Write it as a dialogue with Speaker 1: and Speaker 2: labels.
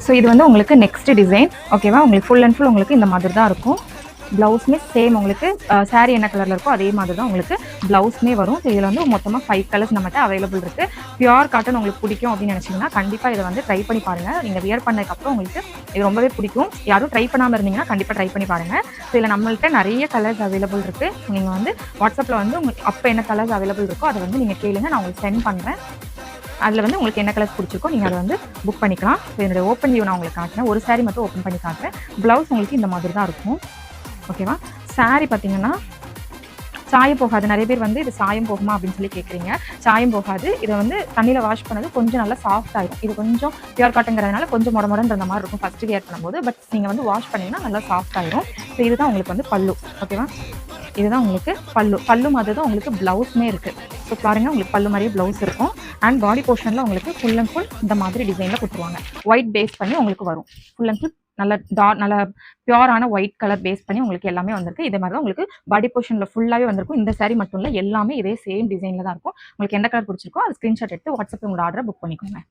Speaker 1: So இது வந்து உங்களுக்கு நெக்ஸ்ட் டிசைன் ஓகேவா. உங்களுக்கு ஃபுல் அண்ட் ஃபுல் உங்களுக்கு இந்த மாதிரி தான் இருக்கும். ப்ளவுஸ்மே சேம் உங்களுக்கு சாரீ என்ன கலரில் இருக்கோ அதே மாதிரி தான் உங்களுக்கு ப்ளவுஸ்மே வரும். ஸோ இதில் வந்து மொத்தமாக 5 கலர்ஸ் நம்மகிட்ட அவைலபிள் இருக்குது. பியூர் காட்டன் உங்களுக்கு பிடிக்கும் அப்படின்னு நினச்சிங்கன்னா கண்டிப்பாக இதை வந்து ட்ரை பண்ணி பாருங்கள். நீங்கள் வியர் பண்ணதுக்கப்புறம் உங்களுக்கு இது ரொம்பவே பிடிக்கும். யாரும் ட்ரை பண்ணாமல் இருந்தீங்கன்னா கண்டிப்பாக ட்ரை பண்ணி பாருங்கள். ஸோ இதில் நம்மள்கிட்ட நிறைய கலர்ஸ் அவைலபிள் இருக்குது. நீங்கள் வந்து வாட்ஸ்அப்பில் வந்து உங்களுக்கு அப்போ என்ன கலர்ஸ் அவைலபிள் இருக்கோ அதை வந்து நீங்கள் கேளுங்க, நான் உங்களுக்கு சென்ட் பண்ணுறேன். அதில் வந்து உங்களுக்கு என்ன கலர்ஸ் பிடிச்சிருக்கோ நீங்கள் அதை வந்து புக் பண்ணிக்கலாம். ஸோ என்னோட ஓப்பன் வியூ நான் உங்களுக்கு காட்டுறேன். ஒரு சாரீ மட்டும் ஓப்பன் பண்ணி காட்டுறேன். ப்ளவுஸ் உங்களுக்கு இந்த மாதிரி தான் இருக்கும் ஓகேவா. சாரீ பார்த்தீங்கன்னா சாயம் போகாது. நிறைய பேர் வந்து இது சாயம் போகுமா அப்படின்னு சொல்லி கேட்குறீங்க. சாயம் போகாது. இதை வந்து தண்ணியில் வாஷ் பண்ணது கொஞ்சம் நல்லா சாஃப்ட் ஆகிடும். இது கொஞ்சம் பியூர் காட்டங்கிறதுனால கொஞ்சம் மொடன்ற மாதிரி இருக்கும் ஃபஸ்ட்டு வியர் பண்ணும்போது. பட் நீங்கள் வந்து வாஷ் பண்ணிங்கன்னா நல்லா சாஃப்ட் ஆகிடும். ஸோ இதுதான் உங்களுக்கு வந்து பல்லு ஓகேவா. இதுதான் உங்களுக்கு பல்லு மாதிரி தான் உங்களுக்கு ப்ளவுஸ்மே இருக்குது. ஸோ பாருங்கள், உங்களுக்கு பல்லு மாதிரியே ப்ளவுஸ் இருக்கும். அண்ட் பாடி போர்ஷனில் உங்களுக்கு ஃபுல் அண்ட் ஃபுல் இந்த மாதிரி டிசைனில் கொடுத்துருவாங்க. ஒயிட் பேஸ் பண்ணி உங்களுக்கு வரும். ஃபுல் அண்ட் ஃபுல் நல்ல பியூரான ஒயிட் கலர் பேஸ் பண்ணி உங்களுக்கு எல்லாமே வந்திருக்கு. இதே மாதிரி தான் உங்களுக்கு பாடி போர்ஷனில் ஃபுல்லாகவே வந்திருக்கும். இந்த சாரீ மட்டும் இல்லை, எல்லாமே இதே சேம் டிசைனில் தான் இருக்கும். உங்களுக்கு எந்த கலர் பிடிச்சிருக்கோ அது ஸ்க்ரீன்ஷாட் எடுத்து வாட்ஸ்அப்பில் உங்களோட ஆர்டரை புக் பண்ணிக்கோங்க.